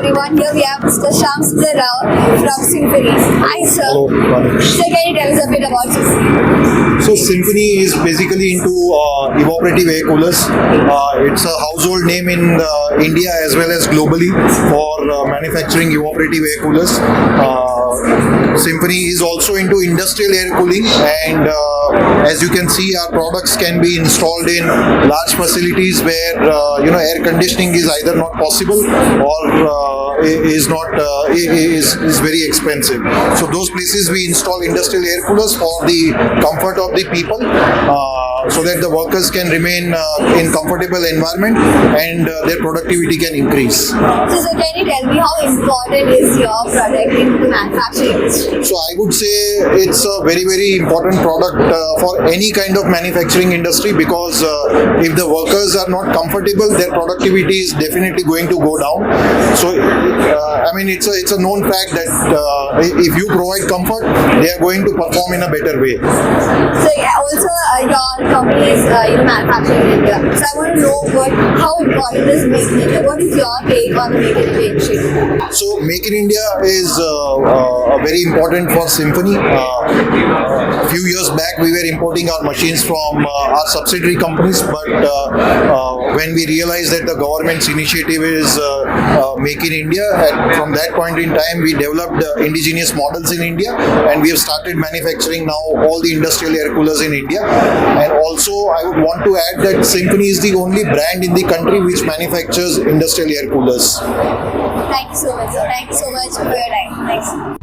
everyone. Here we have Mr. Shams Rao from Symphony. Hi, sir. Hello. Sir, can you tell us a bit about Symphony? So Symphony is basically into evaporative air coolers. It's a household name in India as well as globally for manufacturing evaporative air coolers. Symphony is also into industrial air cooling, and as you can see, our products can be installed in large facilities where air conditioning is either not possible or is very expensive. So those places we install industrial air coolers for the comfort of the people, so that the workers can remain in comfortable environment and their productivity can increase. So, sir, can you tell me how important is your product in the manufacturing industry? So I would say it's a very, very important product for any kind of manufacturing industry, because if the workers are not comfortable, their productivity is definitely going to go down. So it's a known fact that if you provide comfort, they are going to perform in a better way. So, also your company is manufacturing in India. So I want to know how important is Make in India. What is your take on the Make in India initiative? So Make in India is very important for Symphony. A few years back, we were importing our machines from our subsidiary companies, but when we realized that the government's initiative is Make in India, and from that point in time, we developed indigenous models in India, and we have started manufacturing now all the industrial air coolers in India. And also, I would want to add that Symphony is the only brand in the country which manufactures industrial air coolers. Thank you so much, sir. Thank you so much for your time. Thanks.